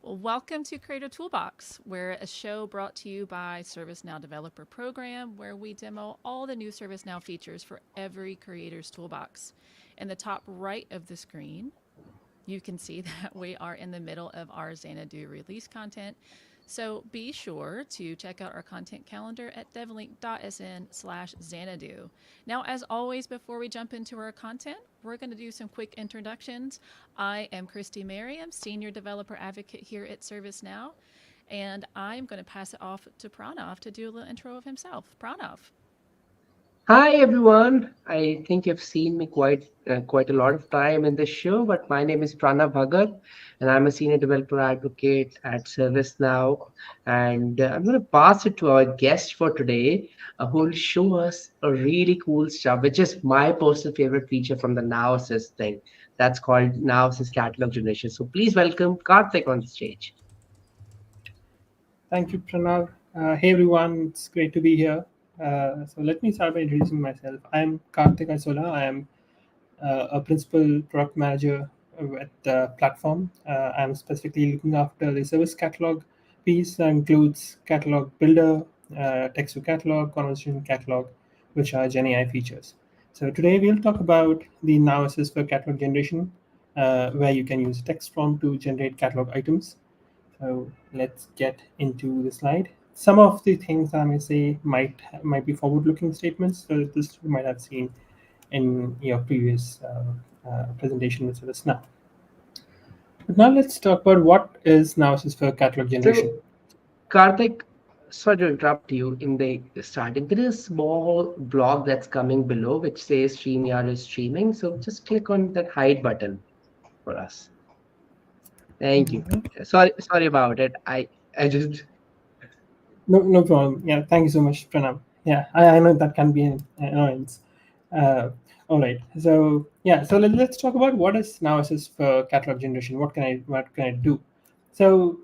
Welcome to Creator Toolbox. We're a show brought to you by ServiceNow Developer Program, where we demo all the new ServiceNow features for every creator's toolbox. In the top right of the screen, you can see that we are in the middle of our Xanadu release content. So be sure to check out our content calendar at devlink.sn/Xanadu. Now, as always, before we jump into our content, we're going to do some quick introductions. I am Christy Merriam, Senior Developer Advocate here at ServiceNow, and I'm going to pass it off to Pranav to do a little intro of himself. Pranav. Hi everyone. I think you've seen me quite a lot of time in this show, but my name is Pranav Bhagat, and I'm a senior developer advocate at ServiceNow. And I'm going to pass it to our guest for today, who will show us a really cool stuff, which is my personal favorite feature from the Now Assist thing. That's called Now Assist Catalog Generation. So please welcome Kartik on the stage. Thank you, Pranav. Hey everyone, it's great to be here. So let me start by introducing myself. I'm Kartik Aysola. I am a principal product manager at the platform. I'm specifically looking after the service catalog piece that includes catalog builder, text to catalog, conversation catalog, which are GenAI features. So today we'll talk about the Now Assist for catalog generation, where you can use text prompt to generate catalog items. So let's get into the slide. Some of the things I may say might be forward-looking statements. So this you might have seen in your previous presentation with ServiceNow. But now let's talk about what is Now Assist for catalog generation. So, Karthik, sorry to interrupt you in the starting. There is a small block that's coming below which says StreamYard is streaming. So just click on that hide button for us. Thank you. Mhm. Sorry about it. I just No problem. Yeah, thank you so much, Pranav. Yeah, I know that can be an annoyance. All right. So yeah, so let's talk about what is Now Assist for catalog generation. What can I do? So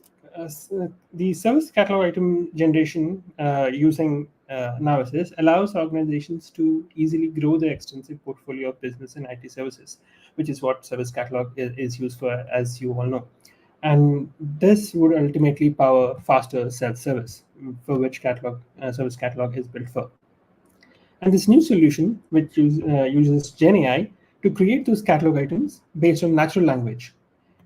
the service catalog item generation using Now Assist allows organizations to easily grow their extensive portfolio of business and IT services, which is what service catalog is used for, as you all know. And this would ultimately power faster self-service, for which service catalog is built for. And this new solution, which uses GenAI to create those catalog items based on natural language.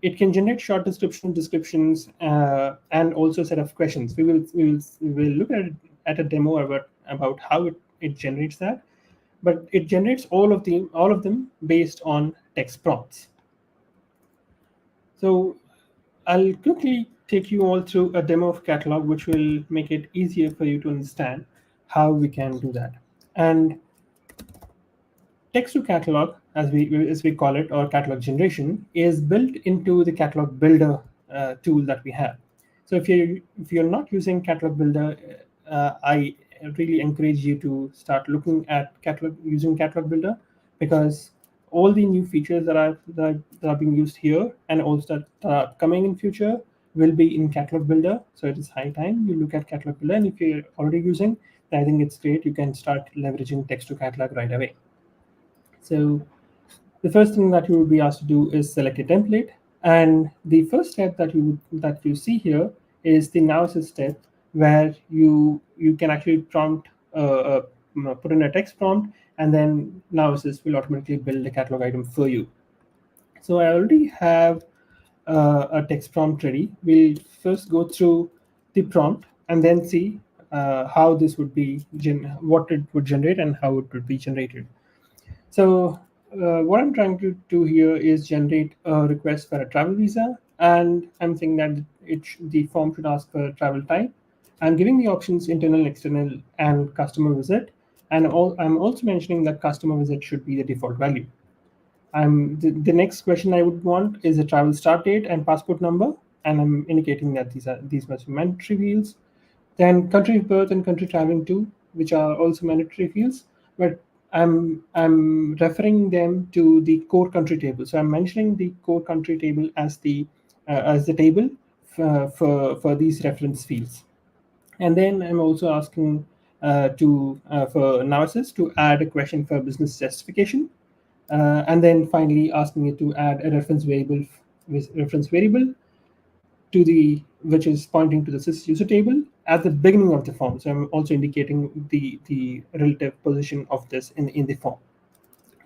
It can generate short descriptions, and also a set of questions. We will look at a demo about how it generates that, but it generates all of them based on text prompts. So I'll quickly take you all through a demo of catalog, which will make it easier for you to understand how we can do that. And text to catalog, as we call it, or catalog generation, is built into the catalog builder tool that we have. So if you're not using catalog builder, I really encourage you to start looking at using catalog builder, because all the new features that are being used here and also that are coming in future will be in catalog builder. So it is high time you look at catalog builder, and if you're already using, then I think it's great. You can start leveraging text to catalog right away. So the first thing that you will be asked to do is select a template, and the first step that you see here is the Now Assist step, where you can actually put in a text prompt, and then Now Assist will automatically build a catalog item for you. So I already have a text prompt ready. We'll first go through the prompt and then see how this would be what it would generate and how it would be generated. So what I'm trying to do here is generate a request for a travel visa, and I'm saying that the form should ask for a travel type. I'm giving the options internal, external, and customer visit, and I'm also mentioning that customer visit should be the default value. The next question I would want is a travel start date and passport number, and I'm indicating that these must be mandatory fields. Then country of birth and country traveling to, which are also mandatory fields, but I'm referring them to the core country table. So I'm mentioning the core country table as the table for these reference fields. And then I'm also asking for analysis to add a question for business justification, and then finally asking it to add a reference variable which is pointing to the sys user table at the beginning of the form. So I'm also indicating the relative position of this in the form.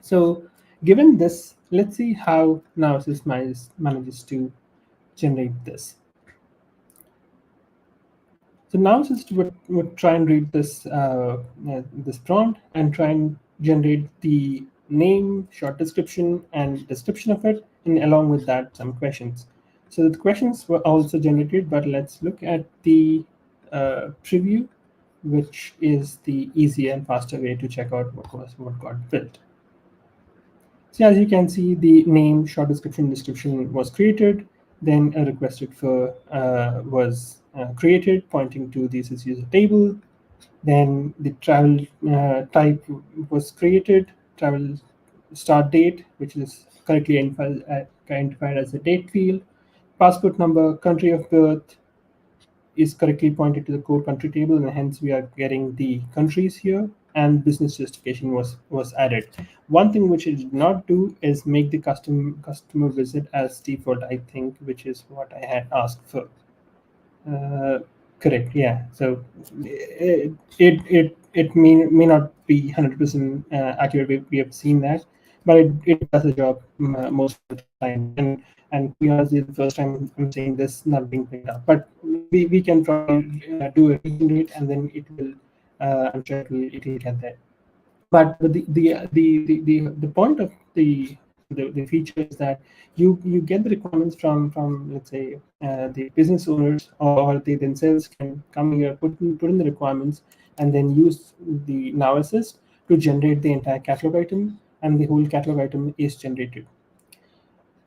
So given this, let's see how now sys manages to generate this. So now sys would try and read this prompt and try and generate the name, short description, and description of it, and along with that, some questions. So the questions were also generated, but let's look at the preview, which is the easier and faster way to check out what got built. So as you can see, the name, short description was created. Then a requested for was created, pointing to this is user table. Then the travel type was created, travel start date, which is correctly identified as a date field. Passport number, country of birth is correctly pointed to the core country table, and hence we are getting the countries here. And business justification was added. One thing which it did not do is make the customer visit as default, I think, which is what I had asked for. Correct, yeah. So it may not be 100% accurate. We have seen that, but it does the job most of the time. And to be honest, it's the first time I'm seeing this not being picked up. But we can probably do a regenerate, and then it will. I'm sure it will get there. But the point of the feature is that you get the requirements from let's say the business owners, or they themselves can come here, put in the requirements, and then use the Now Assist to generate the entire catalog item, and the whole catalog item is generated.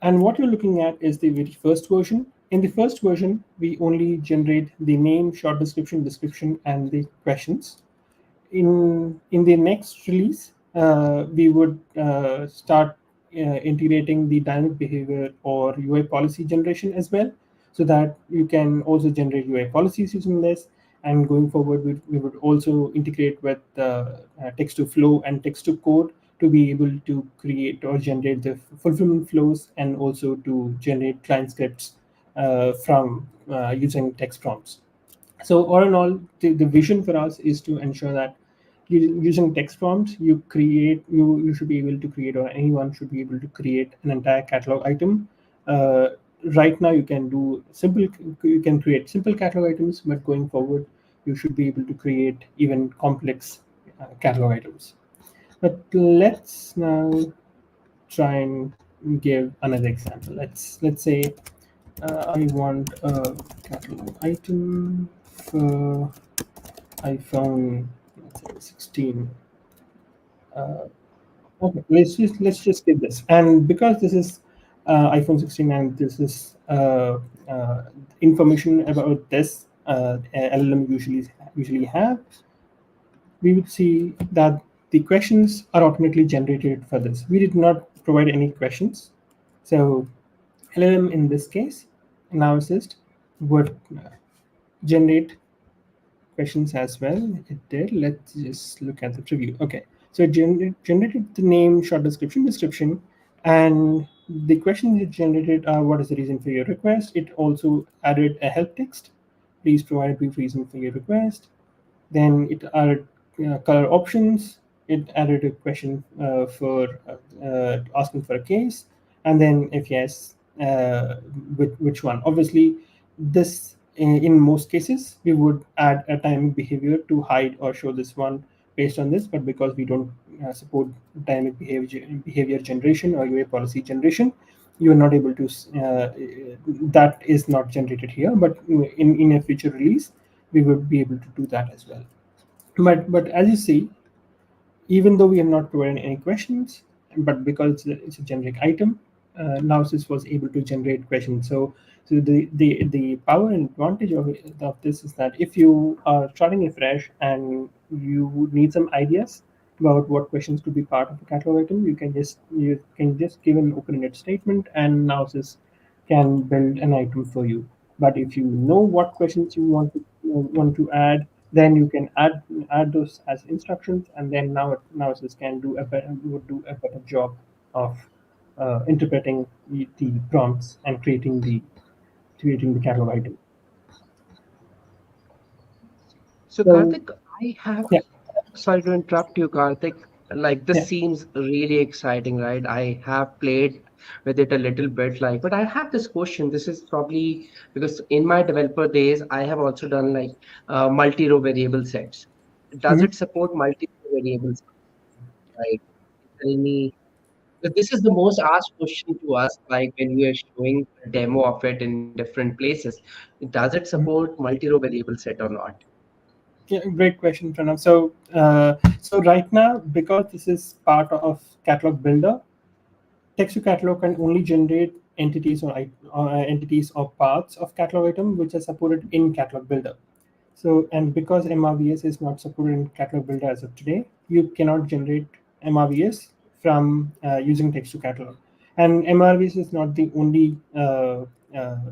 And what you're looking at is the very first version. In the first version, we only generate the name, short description, and the questions. In the next release, we would start integrating the dynamic behavior or UI policy generation as well, so that you can also generate UI policies using this. And going forward, we would also integrate with text to flow and text to code to be able to create or generate the fulfillment flows, and also to generate client scripts from using text prompts. So all in all, the vision for us is to ensure that using text prompts, you should be able to create, or anyone should be able to create an entire catalog item. Right now, you can create simple catalog items, but going forward, you should be able to create even complex catalog items. But let's now try and give another example. Let's say I want a catalog item for iPhone, let's say 16. Okay, let's just give this. And because this is iPhone 16, and this is information about this LLM usually have, we would see that the questions are automatically generated for this. We did not provide any questions. So LLM in this case, Now Assist, would generate questions as well. It did. Let's just look at the preview. Okay, so it generated the name, short description, and the questions it generated are: what is the reason for your request? It also added a help text. Please provide a brief reason for your request. Then it added color options. It added a question for asking for a case, and then if yes, which one. Obviously, this in most cases we would add a dynamic behavior to hide or show this one based on this, but because we don't support dynamic behavior generation or UI policy generation, you are not able to. That is not generated here, but in a future release, we would be able to do that as well. But as you see, even though we have not provided any questions, but because it's a generic item, Now Sys was able to generate questions. So the power and advantage of this is that if you are starting afresh and you need some ideas about what questions could be part of a catalog item, you can just give an open-ended statement, and Now Sys can build an item for you. But if you know what questions you want to add, then you can add those as instructions, and then Now Sys would do a better job of interpreting the prompts and creating the creating the catalog item. So So Karthik, I have, yeah, sorry to interrupt you, Karthik. Like this yeah. seems really exciting, right? I have played with it a little bit, like, but I have this question. This is probably because in my developer days, I have also done like multi-row variable sets. Does Mhm. it support multi-row variables, right? Is there any? But this is the most asked question to us, like when we are showing a demo of it in different places. Does it support multi-row variable set or not? Yeah, great question, Pranav. So right now, because this is part of catalog builder, text to catalog can only generate entities or parts of catalog item which are supported in catalog builder. So, and because MRVS is not supported in catalog builder as of today, you cannot generate MRVS from using text to catalog. And MRVS is not the only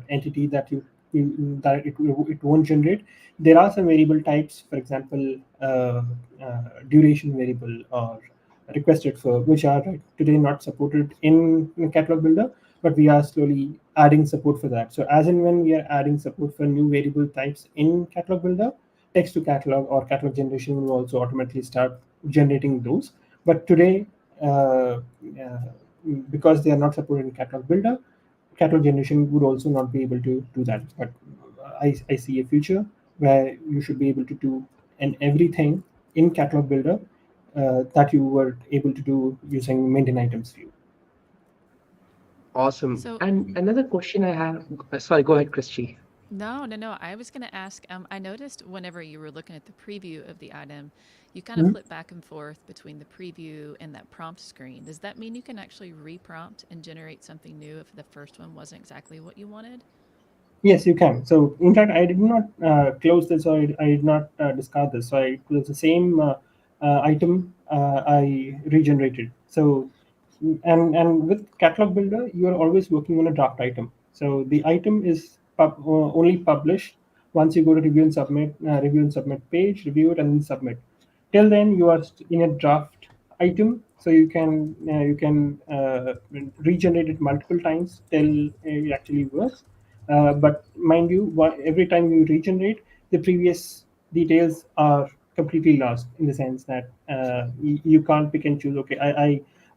entity that it won't generate. There are some variable types, for example, duration variable or requested for, which are today not supported in catalog builder, but we are slowly adding support for that. So as and when we are adding support for new variable types in catalog builder, text to catalog or catalog generation will also automatically start generating those. But today, because they are not supported in catalog builder, catalog generation would also not be able to do that. But I see a future where you should be able to do and everything in catalog builder that you were able to do using maintain items view. Awesome. So And another question I have, sorry, go ahead, Christy. no, no, no. I was going to ask. I noticed whenever you were looking at the preview of the item, you kind of Mhm. flip back and forth between the preview and that prompt screen. Does that mean you can actually reprompt and generate something new if the first one wasn't exactly what you wanted? Yes, you can. So, in fact, I did not close this or I did not discard this. So, it was the same item I regenerated. So, and with catalog builder, you are always working on a draft item. So, the item is only published once you go to review and submit page, review it, and then submit. Till then, you are in a draft item, so you can regenerate it multiple times till it actually works. But mind you, every time you regenerate, the previous details are completely lost in the sense that you can't pick and choose. Okay,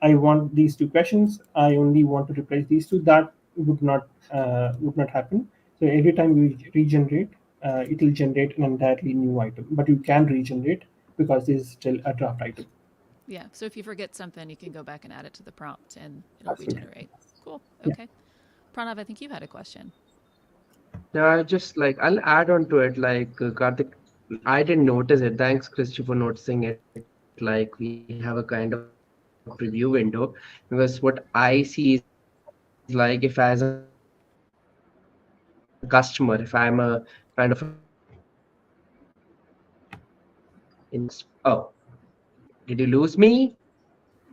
I want these two questions. I only want to replace these two. That would not happen. So every time you regenerate, it will generate an entirely new item. But you can regenerate because this is still a draft item. Yeah. So if you forget something, you can go back and add it to the prompt and it'll Absolutely. regenerate. Cool. Yeah. Okay. Pranav, I think you had a question. Now, I just like, I'll add on to it, like, Karthik, I didn't notice it. Thanks, Christy, for noticing it. Like, we have a kind of preview window because what I see is like, if as a customer, if I'm a kind of a customer oh, did you lose me?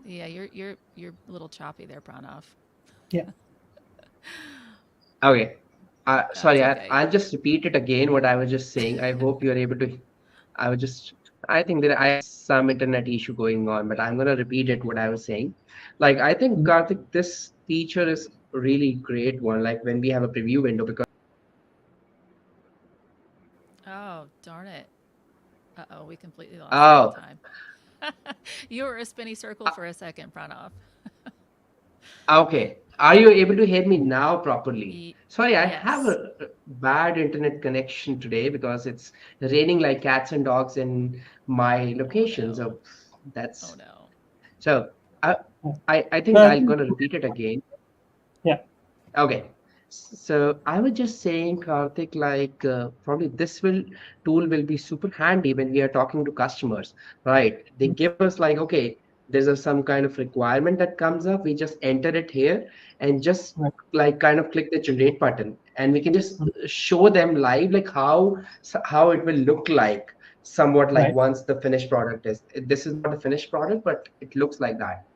Yeah, you're a little choppy there, Pranav. Yeah. Okay. That's Sorry, okay. I'll just repeat it again what I was just saying. I hope you're able to. I was just, I think that I have some internet issue going on, but I'm gonna repeat it what I was saying. Like, I think Mhm. Karthik, this feature is really great one. Like when we have a preview window, because Oh, darn it. Uh-oh, we completely lost you that oh, time. You were a spinny circle uh, for a second, Pranav. okay. Are you able to hear me now properly? Ye- Sorry, I have yes. a bad internet connection today because it's raining like cats and dogs in my Oh location. no. So Oh that's no. so. I Yeah. I No, think I I'm think gonna repeat it again. yeah. Okay. So I was just saying, Karthik, like probably this will tool will be super handy when we are talking to customers, right? They give us like, okay, there's some kind of requirement that comes up. We just enter it here and just Right. like kind of click the generate button, and we can just Mhm. show them live like how it will look like somewhat like Right. once the finished product is. This is not the finished product, but it looks like that.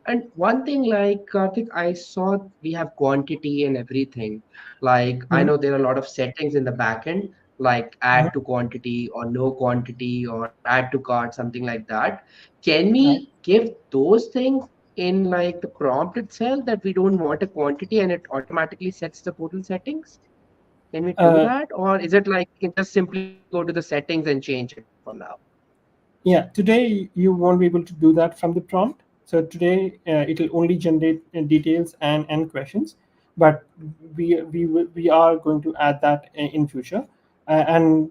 And one thing like Karthik, I saw we have quantity and everything. Like I Mhm. know there are a lot of settings in the backend, like Mhm. add to quantity or no quantity or add to cart, something like that. Can Right. we give those things in like the prompt itself that we don't want a quantity and it automatically sets the portal settings? Can we do Uh, that, or is it like you just simply go to the settings and change it for now? Yeah, today you won't be able to do that from the prompt. So today it'll only generate details and questions, but we are going to add that in future. And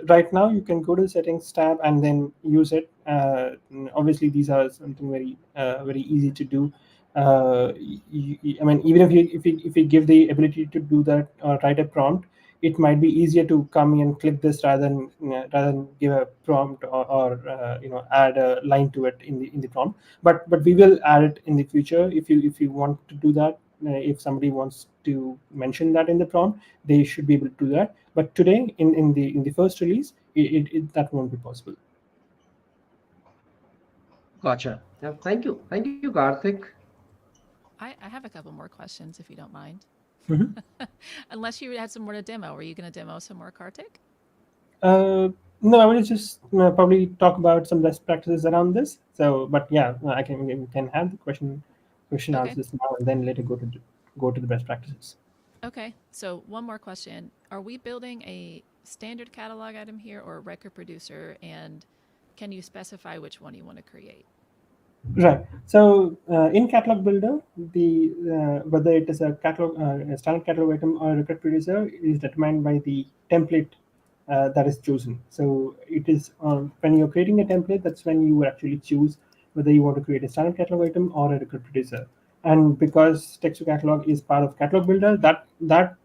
right now you can go to the settings tab and then use it. Obviously, these are something very easy to do. I mean, even if you give the ability to do that or write a prompt, it might be easier to come in and click this rather than give a prompt or add a line to it in the prompt. But we will add it in the future if you want to do that. If somebody wants to mention that in the prompt, they should be able to do that. But today in the first release, that won't be possible. Gotcha. Yeah, thank you, Karthik. I have a couple more questions if you don't mind. Mhm. Unless you had some more to demo. Were you going to demo some more, Kartik? Uh, no, I will just probably talk about some best practices around this. So, but yeah, we can have the question Okay. answers now and then later go to the best practices. Okay. So, one more question. Are we building a standard catalog item here or a record producer? And can you specify which one you want to create? Right. So in Catalog Builder, the whether it is a standard catalog item or a record producer is determined by the template that is chosen. So it is when you're creating a template, that's when you will actually choose whether you want to create a standard catalog item or a record producer. And because text to catalog is part of Catalog Builder, that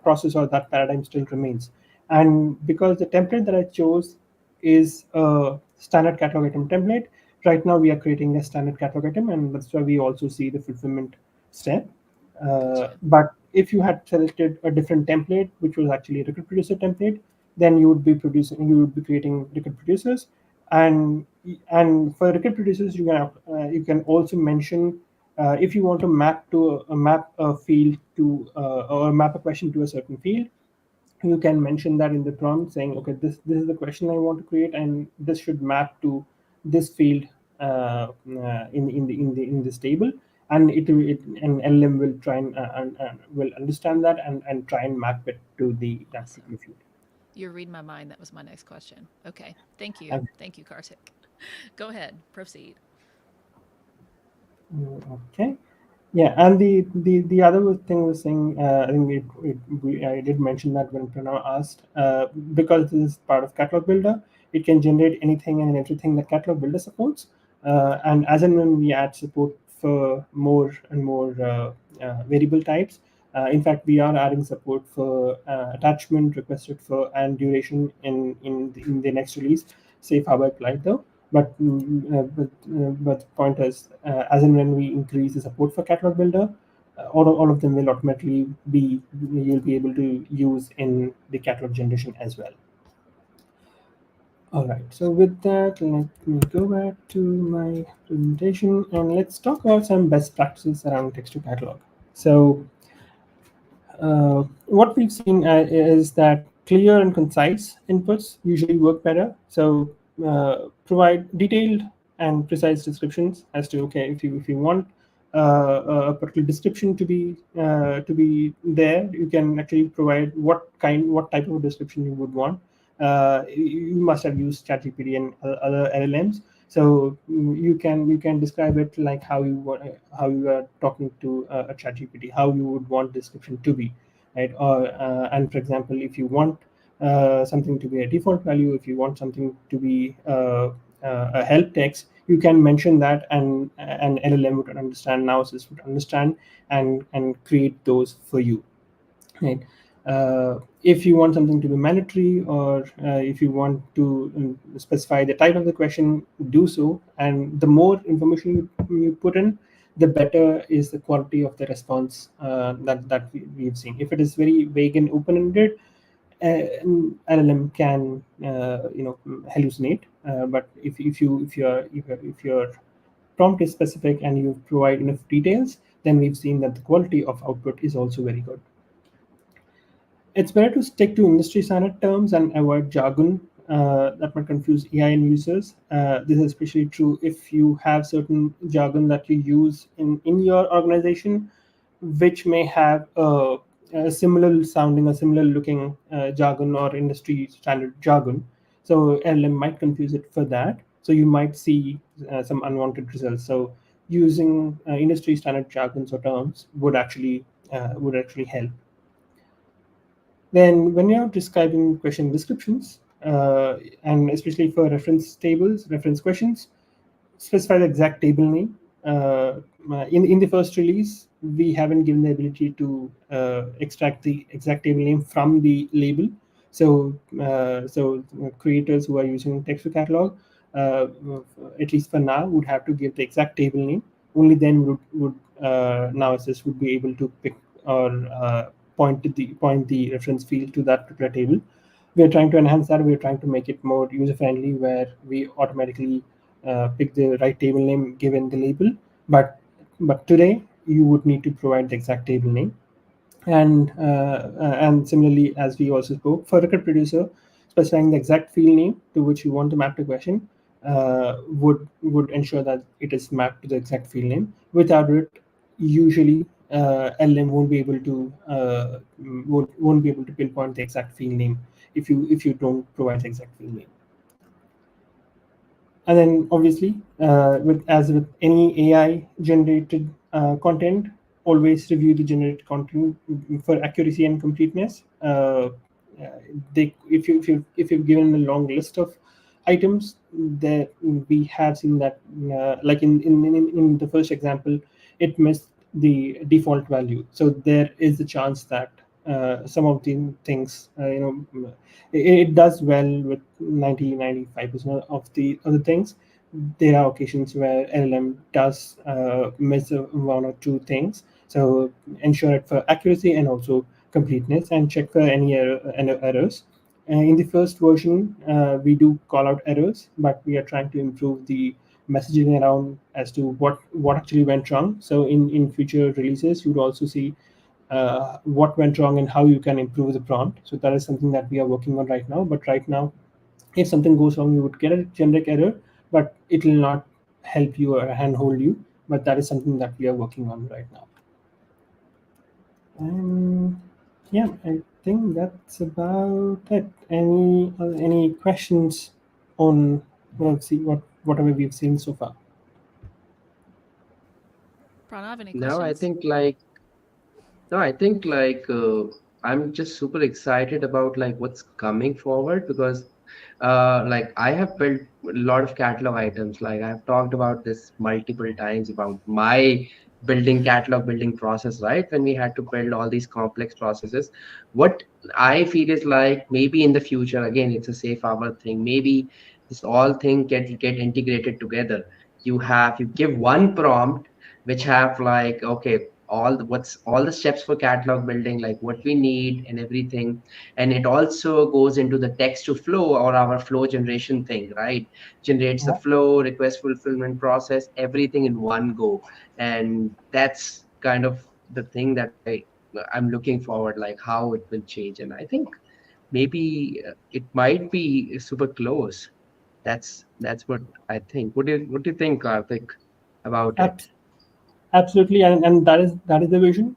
process or that paradigm still remains. And because the template that I chose is a standard catalog item template, right now we are creating a standard catalog item, and that's why we also see the fulfillment step. Gotcha. But if you had selected a different template, which was actually a record producer template, then you would be creating record producers, and and for record producers, you can also mention if you want to map a field to or map a question to a certain field. You can mention that in the prompt, saying, okay, this is the question I want to create, and this should map to this field in this table, and an LLM will try and will understand that and try and map it to that Awesome. particular field. You're reading my mind. That was my next question. Okay. Thank you. And, Thank you, Kartik. Go ahead. Proceed. okay. Yeah, and the other thing was saying, I think I did mention that when Pranav asked, because this is part of Catalog Builder, it can generate anything and everything that Catalog Builder supports. And as and when we add support for more and more variable types, in fact, we are adding support for attachment, requested for, and duration in the next release. Safe harbor applied though. But the point is, as and when we increase the support for Catalog Builder, all of them will automatically be you'll be able to use in the catalog generation as well. All right. So with that, let me go back to my presentation and let's talk about some best practices around text to catalog. So what we've seen is that clear and concise inputs usually work better. So provide detailed and precise descriptions as to, okay, if you want a particular description to be there, you can actually provide what type of description you would want. You must have used ChatGPT and other LLMs, so you can describe it like how you are talking to a ChatGPT, how you would want description to be, right? Or and for example, if you want something to be a default value, if you want something to be a help text, you can mention that, and an LLM would understand, Now would understand, and create those for you, right? If you want something to be mandatory, or if you want to specify the type of the question, do so. And the more information you put in, the better is the quality of the response that we've seen. If it is very vague and open-ended, an LLM can hallucinate. But if your prompt is specific and you provide enough details, then we've seen that the quality of output is also very good. It's better to stick to industry standard terms and avoid jargon that might confuse AI and users. This is especially true if you have certain jargon that you use in your organization, which may have a similar sounding, a similar looking jargon or industry standard jargon. So LLM might confuse it for that. So you might see some unwanted results. So using industry standard jargons or terms would actually help. Then when you're describing question descriptions, and especially for reference tables, reference questions, specify the exact table name. In the first release, we haven't given the ability to extract the exact table name from the label. So creators who are using text to catalog, uh, at least for now, would have to give the exact table name. Only then would Now Assist would be able to pick or point the reference field to that particular table. We are trying to enhance that. We are trying to make it more user friendly, where we automatically pick the right table name given the label. But today you would need to provide the exact table name. And similarly, as we also spoke, for record producer, specifying the exact field name to which you want to map the question would ensure that it is mapped to the exact field name. Without it, usually LM won't be able to pinpoint the exact field name if you don't provide the exact field name. And then obviously, with any AI generated content, always review the generated content for accuracy and completeness. If you've given a long list of items, that we have seen that, like in the first example, it missed the default value. So there is a chance that some of the things, it does well with 90-95% of the other things. There are occasions where LLM does miss one or two things. So ensure it for accuracy and also completeness, and check for any errors. In the first version, we do call out errors, but we are trying to improve the messaging around as to what actually went wrong. So in future releases, you would also see what went wrong and how you can improve the prompt. So that is something that we are working on right now. But right now, if something goes wrong, you would get a generic error, but it will not help you or handhold you. But that is something that we are working on right now. And yeah, I think that's about it. Any questions on whatever we've seen so far? Pranav, any Now I questions? think like No, I think I'm just super excited about like what's coming forward because like I have built a lot of catalog items. Like I've talked about this multiple times about my catalog building process, right? When we had to build all these complex processes. What I feel is like maybe in the future, again, it's a safe harbor thing. Maybe this all thing get integrated together. You give one prompt which have like okay what's all the steps for catalog building, like what we need and everything, and it also goes into the text to flow or our flow generation thing, right? Generates the Yeah. flow, request fulfillment process, everything in one go. And that's kind of the thing that I'm looking forward, like how it will change. And I think maybe it might be super close. That's what I think. What do you think, Karthik, about it? Ab- Absolutely, and that is the vision.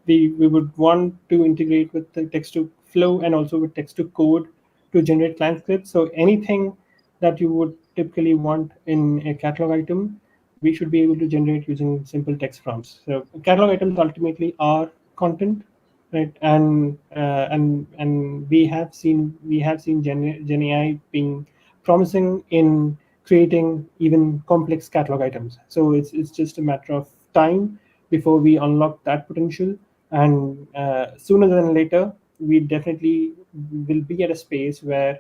We would want to integrate with the text to flow and also with text to code to generate client scripts. So anything that you would typically want in a catalog item, we should be able to generate using simple text prompts. So catalog items ultimately are content, right? And we have seen Gen AI being promising in creating even complex catalog items. So it's just a matter of time before we unlock that potential. And sooner than later, we definitely will be at a space where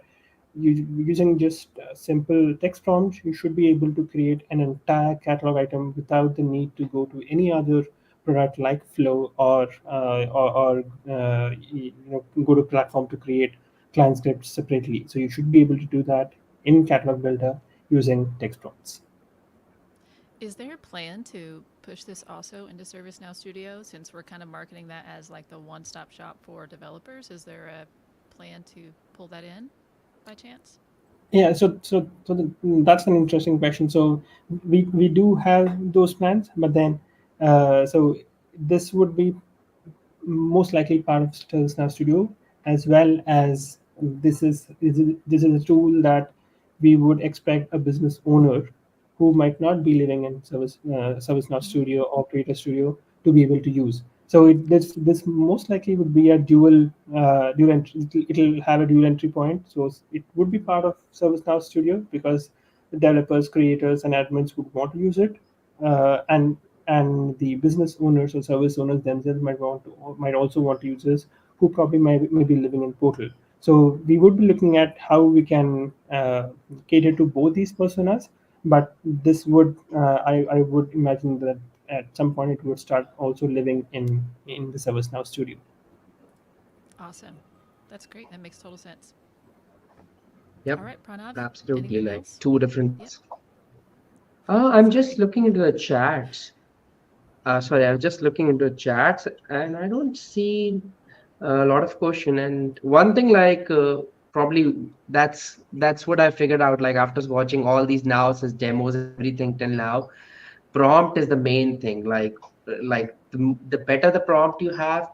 using just simple text prompts, you should be able to create an entire catalog item without the need to go to any other product like Flow or go to platform to create client scripts separately. So you should be able to do that in Catalog Builder using text prompts. Is there a plan to push this also into ServiceNow Studio, since we're kind of marketing that as like the one-stop shop for developers? Is there a plan to pull that in by chance? Yeah, that's an interesting question. So we do have those plans, but then so this would be most likely part of ServiceNow Studio, as well as this is a tool that we would expect a business owner who might not be living in ServiceNow Hmm. Studio or Creator Studio to be able to use. So this most likely would be a dual entry. It'll have a dual entry point. So it would be part of ServiceNow Studio because the developers, creators, and admins would want to use it, and the business owners or service owners themselves might also want to use this, who probably may be living in portal. So we would be looking at how we can cater to both these personas, but this would I would imagine that at some point it would start also living in the ServiceNow studio. Awesome. That's great. That makes total sense. All Yep, right, Pranav, absolutely. anything Like else? two different Yep. things. I'm Sorry. just looking into the chats. Sorry, I was just looking into chats and I don't see a lot of question. And one thing, like probably that's what I figured out. Like after watching all these Now as demos and everything till now, prompt is the main thing. Like the better the prompt you have,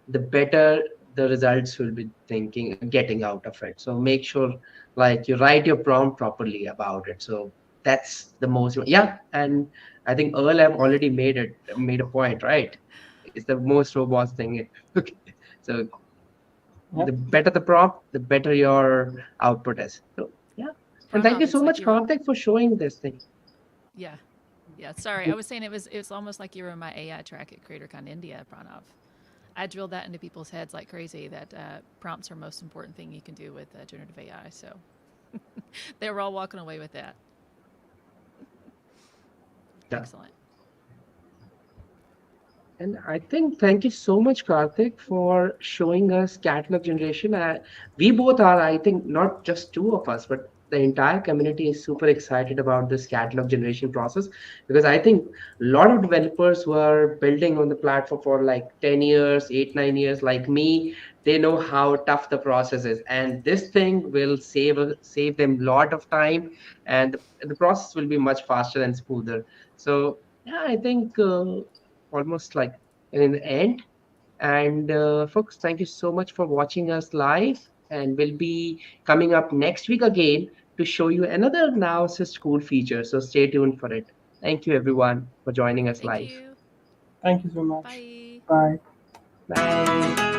the better the results will be getting out of it. So make sure like you write your prompt properly about it. So that's the most, yeah. And I think Earl have already made a point, right? It's the most robust thing. Okay. So Yeah. the better the prompt, the better your output is. So yeah. And thank Pranav, you it's so like much, you're, Karthik, for showing this thing. yeah. Yeah, sorry. I was saying it was almost like you were in my AI track at CreatorCon India, Pranav. I drilled that into people's heads like crazy that prompts are most important thing you can do with generative AI. So they were all walking away with that. Yeah. Excellent. And I think thank you so much, Karthik, for showing us catalog generation. We both are, I think, not just two of us, but the entire community is super excited about this catalog generation process because I think a lot of developers who are building on the platform for like 10 years, 8, 9 years, like me, they know how tough the process is. And this thing will save them a lot of time and the process will be much faster and smoother. So yeah, I think almost like in the end. And folks, thank you so much for watching us live. And we'll be coming up next week again to show you another Now Assist cool feature. So stay tuned for it. Thank you, everyone, for joining us Thank live. you. Thank you so much. Bye. Bye. Bye.